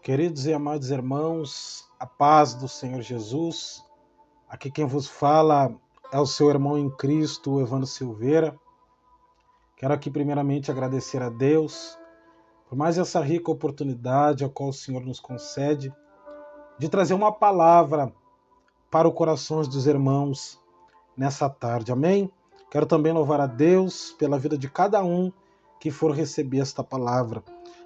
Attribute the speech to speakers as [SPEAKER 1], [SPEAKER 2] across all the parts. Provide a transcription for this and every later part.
[SPEAKER 1] Queridos e amados irmãos, a paz do Senhor Jesus. Aqui quem vos fala é o seu irmão em Cristo, Evandro Silveira. Quero aqui primeiramente agradecer a Deus por mais essa rica oportunidade a qual o Senhor nos concede de trazer uma palavra para os corações dos irmãos nessa tarde. Amém? Quero também louvar a Deus pela vida de cada um que for receber esta palavra.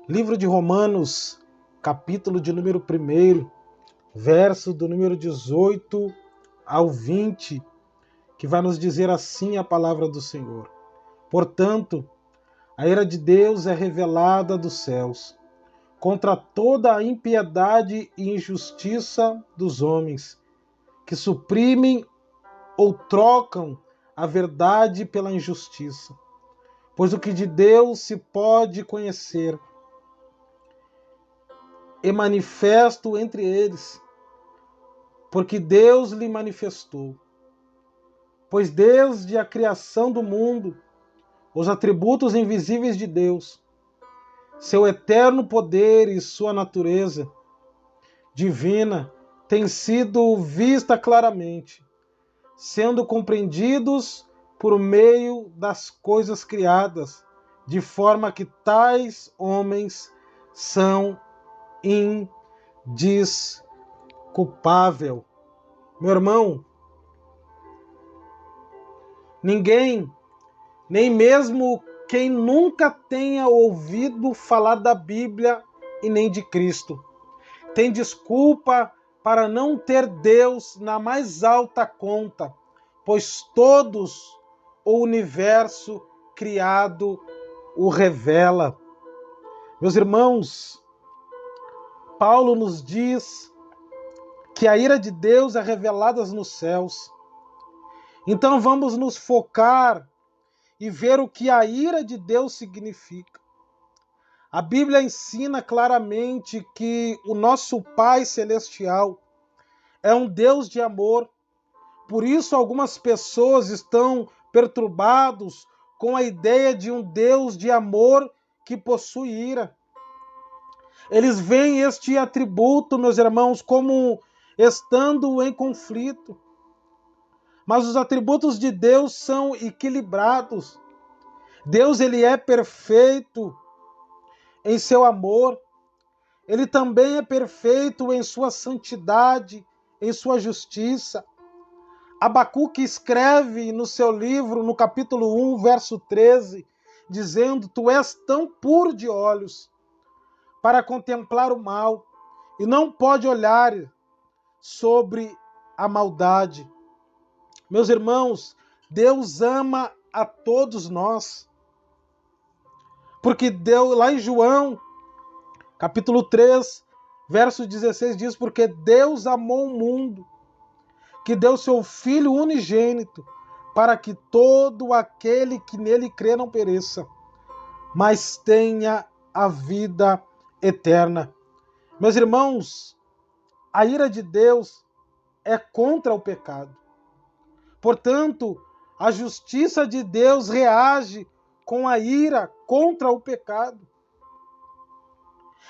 [SPEAKER 1] Livro de Romanos, capítulo de número 1, verso do número 18 ao 20, que vai nos dizer assim a palavra do Senhor. Portanto, a ira de Deus é revelada dos céus contra toda a impiedade e injustiça dos homens, que suprimem ou trocam a verdade pela injustiça. Pois o que de Deus se pode conhecer é manifesto entre eles, porque Deus lhe manifestou. Pois desde a criação do mundo, os atributos invisíveis de Deus, seu eterno poder e sua natureza divina, têm sido vista claramente, sendo compreendidos por meio das coisas criadas, de forma que tais homens são indisculpáveis. Meu irmão, ninguém, nem mesmo quem nunca tenha ouvido falar da Bíblia e nem de Cristo, tem desculpa para não ter Deus na mais alta conta, pois todos o universo criado o revela. Meus irmãos, Paulo nos diz que a ira de Deus é revelada nos céus. Então vamos nos focar e ver o que a ira de Deus significa. A Bíblia ensina claramente que o nosso Pai Celestial é um Deus de amor. Por isso algumas pessoas estão perturbados com a ideia de um Deus de amor que possui ira. Eles veem este atributo, meus irmãos, como estando em conflito. Mas os atributos de Deus são equilibrados. Deus, ele é perfeito em seu amor. Ele também é perfeito em sua santidade, em sua justiça. Abacuque escreve no seu livro, no capítulo 1, verso 13, dizendo: Tu és tão puro de olhos para contemplar o mal, e não pode olhar sobre a maldade. Meus irmãos, Deus ama a todos nós. Porque Deus, lá em João, capítulo 3, verso 16, diz: Porque Deus amou o mundo, que deu seu Filho unigênito, para que todo aquele que nele crê não pereça, mas tenha a vida eterna. Meus irmãos, a ira de Deus é contra o pecado. Portanto, a justiça de Deus reage com a ira contra o pecado.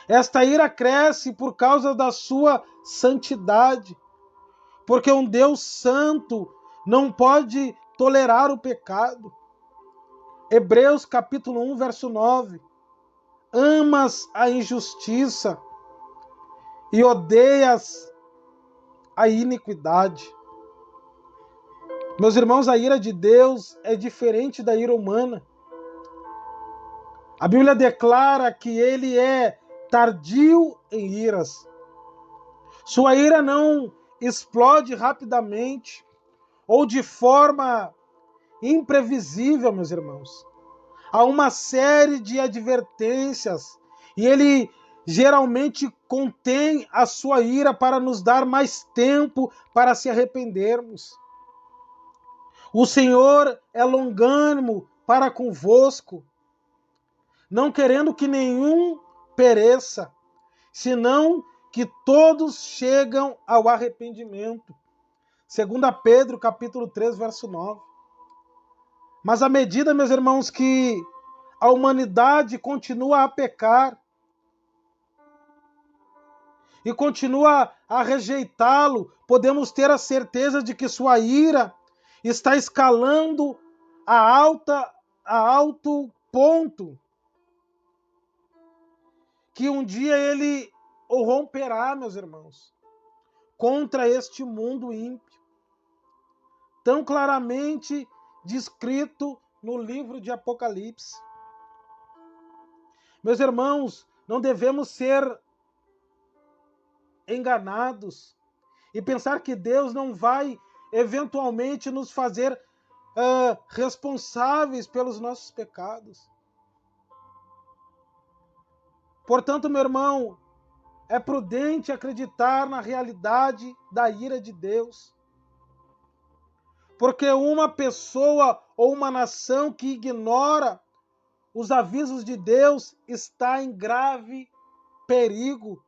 [SPEAKER 1] Esta ira cresce por causa da sua santidade, porque um Deus santo não pode tolerar o pecado. Hebreus capítulo 1, verso 9. Amas a injustiça e odeias a iniquidade. Meus irmãos, a ira de Deus é diferente da ira humana. A Bíblia declara que ele é tardio em iras. Sua ira não explode rapidamente ou de forma imprevisível, meus irmãos. Há uma série de advertências e ele geralmente contém a sua ira para nos dar mais tempo para se arrependermos. O Senhor é longânimo para convosco, não querendo que nenhum pereça, senão que todos chegam ao arrependimento. 2 Pedro, capítulo 3, verso 9. Mas à medida, meus irmãos, que a humanidade continua a pecar, e continua a rejeitá-lo, podemos ter a certeza de que sua ira está escalando a alto ponto, que um dia ele o romperá, meus irmãos, contra este mundo ímpio, tão claramente descrito no livro de Apocalipse. Meus irmãos, não devemos ser enganados e pensar que Deus não vai eventualmente nos fazer responsáveis pelos nossos pecados. Portanto, meu irmão, é prudente acreditar na realidade da ira de Deus, porque uma pessoa ou uma nação que ignora os avisos de Deus está em grave perigo.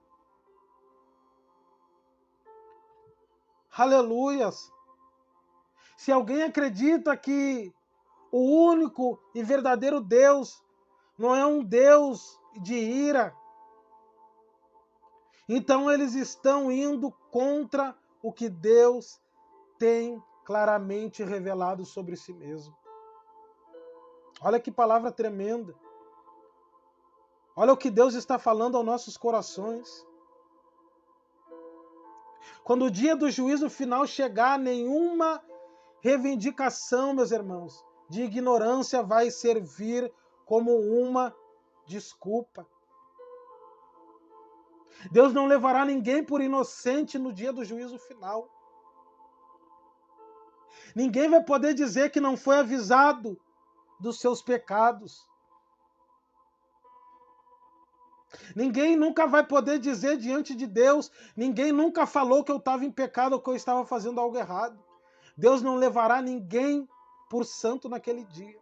[SPEAKER 1] Aleluias! Se alguém acredita que o único e verdadeiro Deus não é um Deus de ira, então eles estão indo contra o que Deus tem claramente revelado sobre si mesmo. Olha que palavra tremenda. Olha o que Deus está falando aos nossos corações. Quando o dia do juízo final chegar, nenhuma reivindicação, meus irmãos, de ignorância vai servir como uma desculpa. Deus não levará ninguém por inocente no dia do juízo final. Ninguém vai poder dizer que não foi avisado dos seus pecados. Ninguém nunca vai poder dizer diante de Deus, ninguém nunca falou que eu estava em pecado ou que eu estava fazendo algo errado. Deus não levará ninguém por santo naquele dia.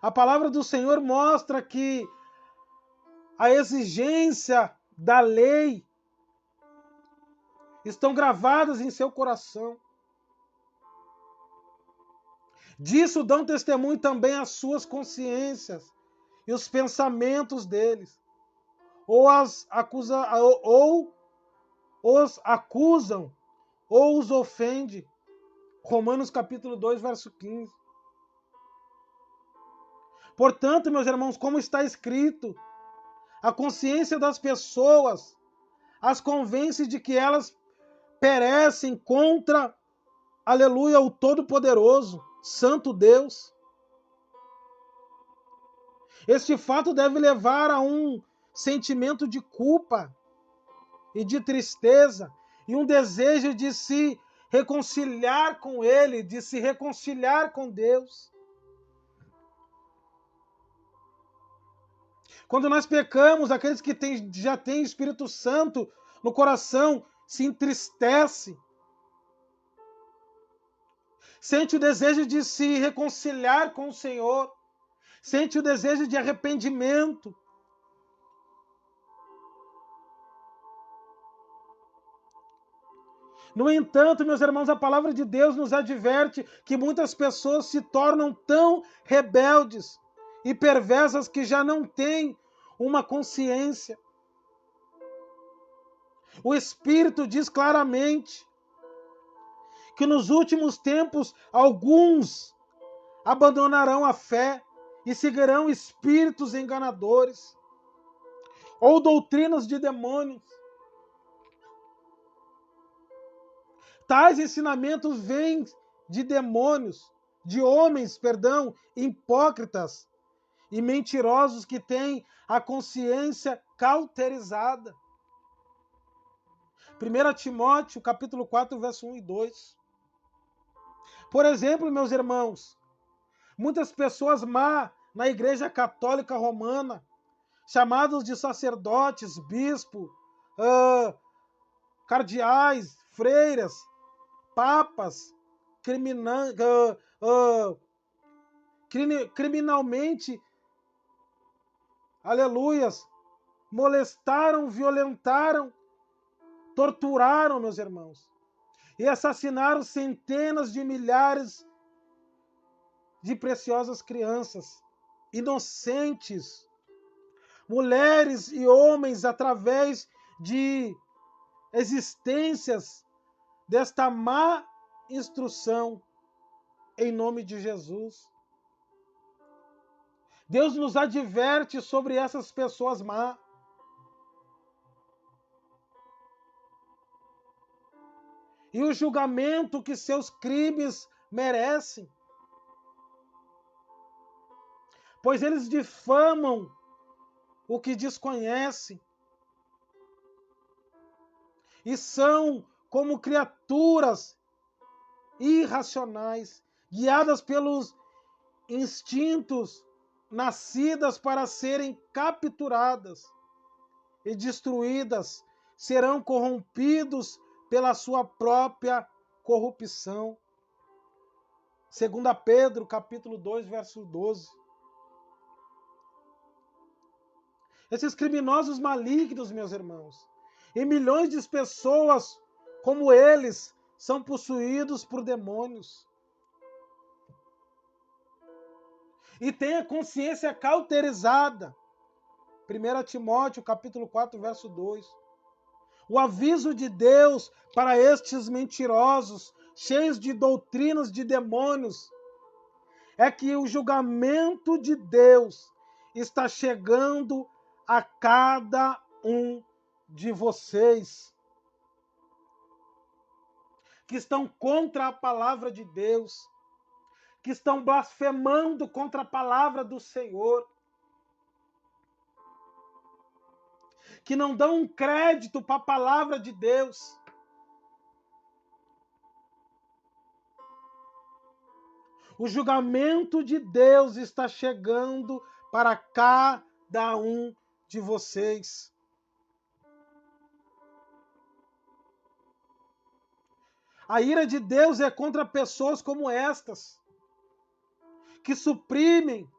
[SPEAKER 1] A palavra do Senhor mostra que a exigência da lei estão gravadas em seu coração. Disso dão testemunho também as suas consciências e os pensamentos deles. Ou os acusam, ou os ofende. Romanos capítulo 2, verso 15. Portanto, meus irmãos, como está escrito, a consciência das pessoas as convence de que elas perecem contra, aleluia, o Todo-Poderoso, Santo Deus. Este fato deve levar a um sentimento de culpa e de tristeza e um desejo de se reconciliar com Ele, de se reconciliar com Deus. Quando nós pecamos, aqueles que já têm Espírito Santo no coração se entristecem. Sente o desejo de se reconciliar com o Senhor. Sente o desejo de arrependimento. No entanto, meus irmãos, a palavra de Deus nos adverte que muitas pessoas se tornam tão rebeldes e perversas que já não têm uma consciência. O Espírito diz claramente que nos últimos tempos alguns abandonarão a fé e seguirão espíritos enganadores ou doutrinas de demônios. Tais ensinamentos vêm de demônios, de homens, hipócritas e mentirosos que têm a consciência cauterizada. 1 Timóteo, capítulo 4, verso 1 e 2. Por exemplo, meus irmãos, muitas pessoas má na Igreja Católica Romana, chamados de sacerdotes, bispos, cardeais, freiras, papas, criminalmente, aleluias, molestaram, violentaram, torturaram, meus irmãos, e assassinaram centenas de milhares de preciosas crianças inocentes, mulheres e homens, através de existências desta má instrução, em nome de Jesus. Deus nos adverte sobre essas pessoas más. E o julgamento que seus crimes merecem. Pois eles difamam o que desconhecem. E são como criaturas irracionais, guiadas pelos instintos, nascidas para serem capturadas e destruídas, serão corrompidos pela sua própria corrupção. 2 Pedro, capítulo 2, verso 12. Esses criminosos malignos, meus irmãos, e milhões de pessoas como eles, são possuídos por demônios. E têm a consciência cauterizada. 1 Timóteo, capítulo 4, verso 2. O aviso de Deus para estes mentirosos, cheios de doutrinas de demônios, é que o julgamento de Deus está chegando a cada um de vocês que estão contra a palavra de Deus, que estão blasfemando contra a palavra do Senhor, que não dão um crédito para a palavra de Deus. O julgamento de Deus está chegando para cada um de vocês. A ira de Deus é contra pessoas como estas, que suprimem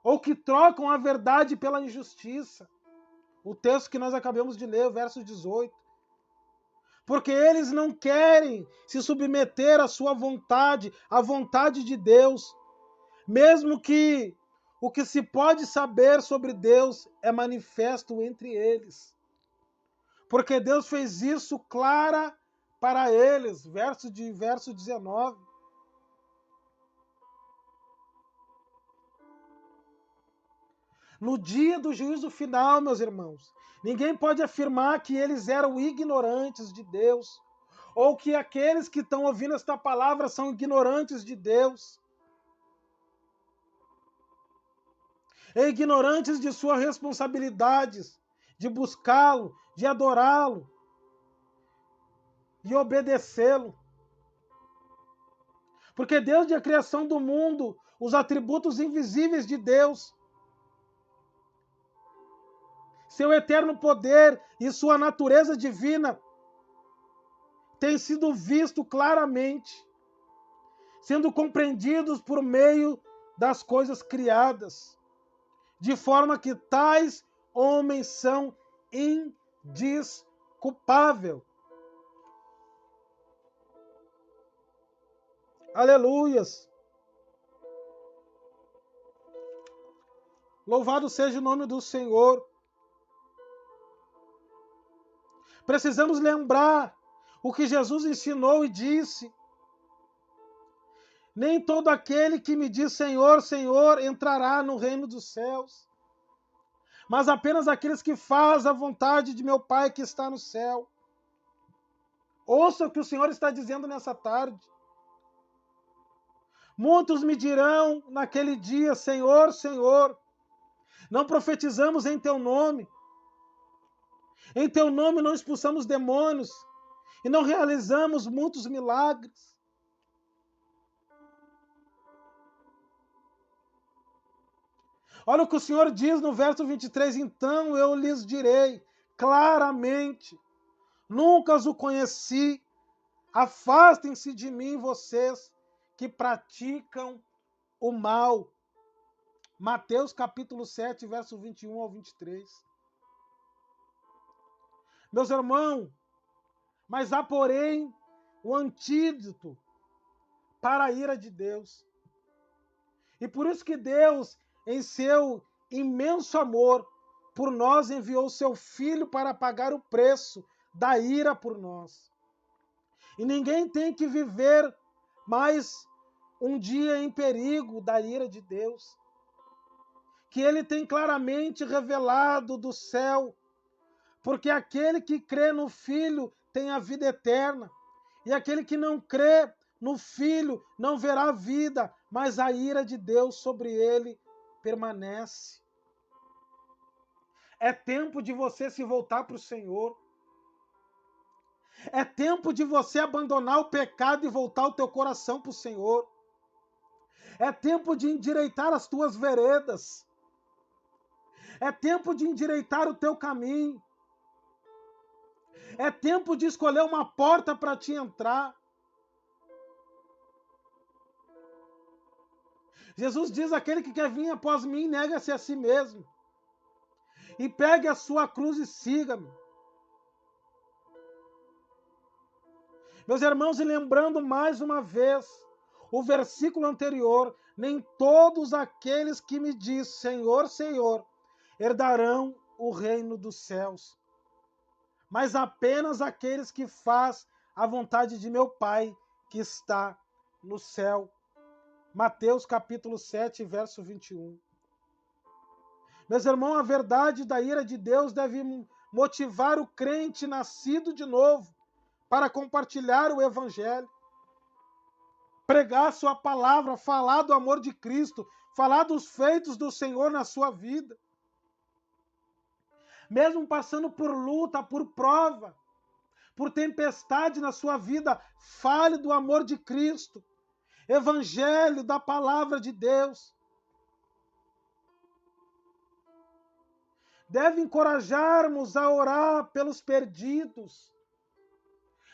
[SPEAKER 1] ou que trocam a verdade pela injustiça. O texto que nós acabamos de ler, o verso 18. Porque eles não querem se submeter à sua vontade, à vontade de Deus, mesmo que o que se pode saber sobre Deus é manifesto entre eles. Porque Deus fez isso clara para eles, verso 19. No dia do juízo final, meus irmãos, ninguém pode afirmar que eles eram ignorantes de Deus, ou que aqueles que estão ouvindo esta palavra são ignorantes de Deus, e ignorantes de suas responsabilidades, de buscá-lo, de adorá-lo, de obedecê-lo. Porque desde a criação do mundo, os atributos invisíveis de Deus, seu eterno poder e sua natureza divina, têm sido vistos claramente, sendo compreendidos por meio das coisas criadas, de forma que tais homens são indisculpáveis. Aleluias! Louvado seja o nome do Senhor. Precisamos lembrar o que Jesus ensinou e disse: nem todo aquele que me diz Senhor, Senhor, entrará no reino dos céus, mas apenas aqueles que fazem a vontade de meu Pai que está no céu. Ouça o que o Senhor está dizendo nessa tarde. Muitos me dirão naquele dia, Senhor, Senhor, não profetizamos em teu nome, em teu nome não expulsamos demônios e não realizamos muitos milagres. Olha o que o Senhor diz no verso 23, então eu lhes direi claramente, nunca os conheci, afastem-se de mim vocês que praticam o mal. Mateus capítulo 7, verso 21 ao 23. Meus irmãos, mas há porém o antídoto para a ira de Deus. E por isso que Deus, em seu imenso amor, por nós enviou seu Filho para pagar o preço da ira por nós. E ninguém tem que viver mais um dia em perigo da ira de Deus, que ele tem claramente revelado do céu, porque aquele que crê no Filho tem a vida eterna, e aquele que não crê no Filho não verá vida, mas a ira de Deus sobre ele permanece. É tempo de você se voltar para o Senhor. É tempo de você abandonar o pecado e voltar o teu coração para o Senhor. É tempo de endireitar as tuas veredas. É tempo de endireitar o teu caminho. É tempo de escolher uma porta para te entrar. Jesus diz: aquele que quer vir após mim, nega-se a si mesmo. E pegue a sua cruz e siga-me. Meus irmãos, e lembrando mais uma vez o versículo anterior, nem todos aqueles que me diz Senhor, Senhor, herdarão o reino dos céus, mas apenas aqueles que faz a vontade de meu Pai que está no céu. Mateus capítulo 7, verso 21. Meus irmãos, a verdade da ira de Deus deve motivar o crente nascido de novo para compartilhar o evangelho, pregar sua palavra, falar do amor de Cristo, falar dos feitos do Senhor na sua vida. Mesmo passando por luta, por prova, por tempestade na sua vida, fale do amor de Cristo, evangelho da palavra de Deus. Deve encorajarmos a orar pelos perdidos.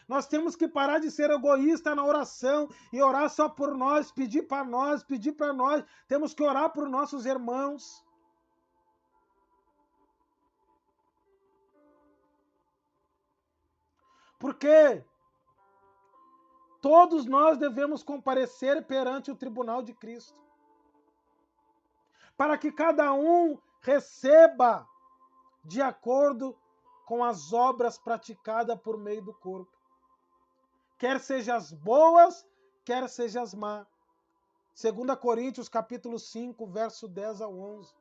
[SPEAKER 1] Nós temos que parar de ser egoísta na oração e orar só por nós, pedir para nós, pedir para nós. Temos que orar por nossos irmãos. Porque todos nós devemos comparecer perante o tribunal de Cristo, para que cada um receba de acordo com as obras praticadas por meio do corpo. Quer sejam as boas, quer sejam as más. 2 Coríntios capítulo 5, verso 10 a 11.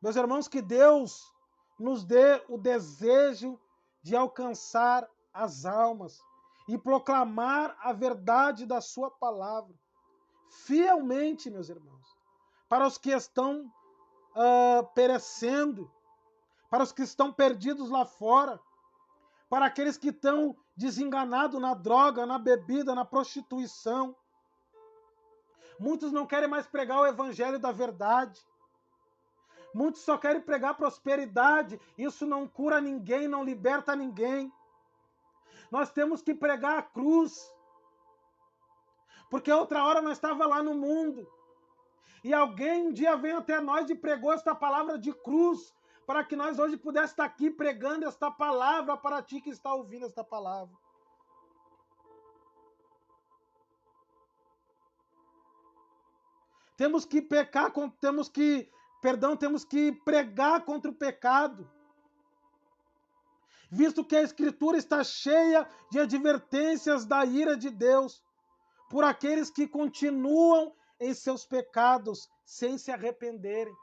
[SPEAKER 1] Meus irmãos, que Deus nos dê o desejo de alcançar as almas e proclamar a verdade da sua palavra, fielmente, meus irmãos, para os que estão perecendo, para os que estão perdidos lá fora, para aqueles que estão desenganados na droga, na bebida, na prostituição. Muitos não querem mais pregar o evangelho da verdade. Muitos só querem pregar prosperidade. Isso não cura ninguém, não liberta ninguém. Nós temos que pregar a cruz. Porque outra hora nós estávamos lá no mundo. E alguém um dia veio até nós e pregou esta palavra de cruz, para que nós hoje pudéssemos estar aqui pregando esta palavra para ti que está ouvindo esta palavra. Temos que temos que pregar contra o pecado. Visto que a Escritura está cheia de advertências da ira de Deus por aqueles que continuam em seus pecados sem se arrependerem.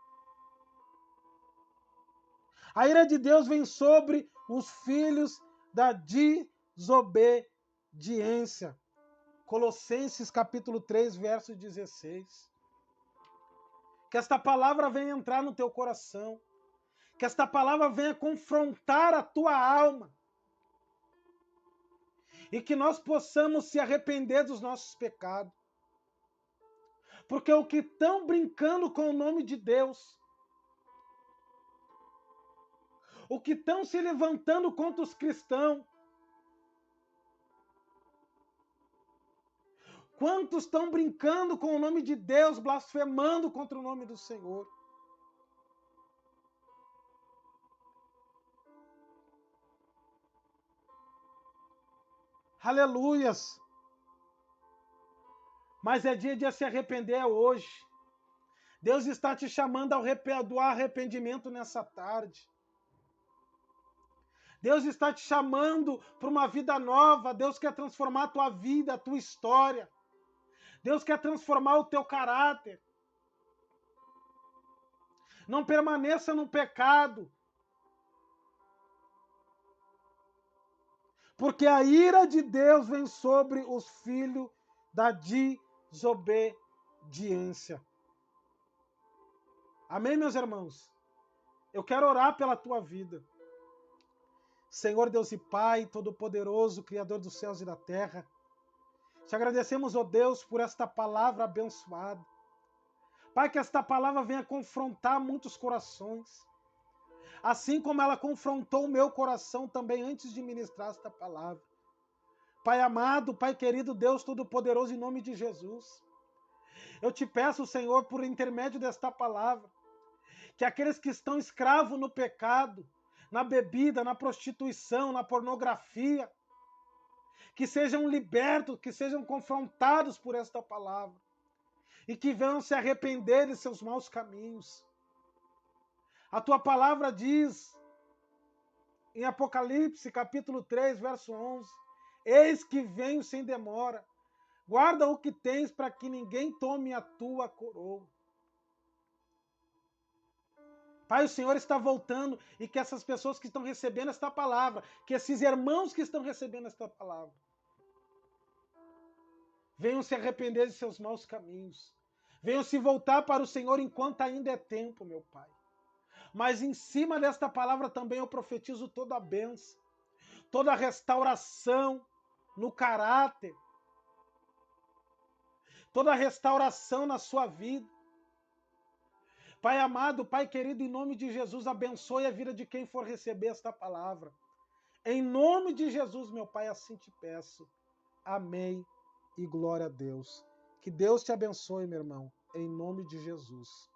[SPEAKER 1] A ira de Deus vem sobre os filhos da desobediência. Colossenses capítulo 3, verso 16. Que esta palavra venha entrar no teu coração. Que esta palavra venha confrontar a tua alma. E que nós possamos se arrepender dos nossos pecados. Porque o que estão brincando com o nome de Deus, o que estão se levantando contra os cristãos, quantos estão brincando com o nome de Deus, blasfemando contra o nome do Senhor. Aleluias! Mas é dia de se arrepender hoje. Deus está te chamando ao arrependimento nessa tarde. Deus está te chamando para uma vida nova. Deus quer transformar a tua vida, a tua história. Deus quer transformar o teu caráter. Não permaneça no pecado. Porque a ira de Deus vem sobre os filhos da desobediência. Amém, meus irmãos? Eu quero orar pela tua vida. Senhor Deus e Pai, Todo-Poderoso, Criador dos céus e da terra, te agradecemos, ó Deus, por esta palavra abençoada. Pai, que esta palavra venha confrontar muitos corações, assim como ela confrontou o meu coração também antes de ministrar esta palavra. Pai amado, Pai querido, Deus Todo-Poderoso, em nome de Jesus, eu te peço, Senhor, por intermédio desta palavra, que aqueles que estão escravos no pecado, na bebida, na prostituição, na pornografia, que sejam libertos, que sejam confrontados por esta palavra e que venham se arrepender de seus maus caminhos. A tua palavra diz em Apocalipse, capítulo 3, verso 11, eis que venho sem demora, guarda o que tens para que ninguém tome a tua coroa. Pai, o Senhor está voltando e que essas pessoas que estão recebendo esta palavra, que esses irmãos que estão recebendo esta palavra, venham se arrepender de seus maus caminhos. Venham se voltar para o Senhor enquanto ainda é tempo, meu Pai. Mas em cima desta palavra também eu profetizo toda a bênção, toda a restauração no caráter, toda a restauração na sua vida. Pai amado, Pai querido, em nome de Jesus, abençoe a vida de quem for receber esta palavra. Em nome de Jesus, meu Pai, assim te peço. Amém e glória a Deus. Que Deus te abençoe, meu irmão, em nome de Jesus.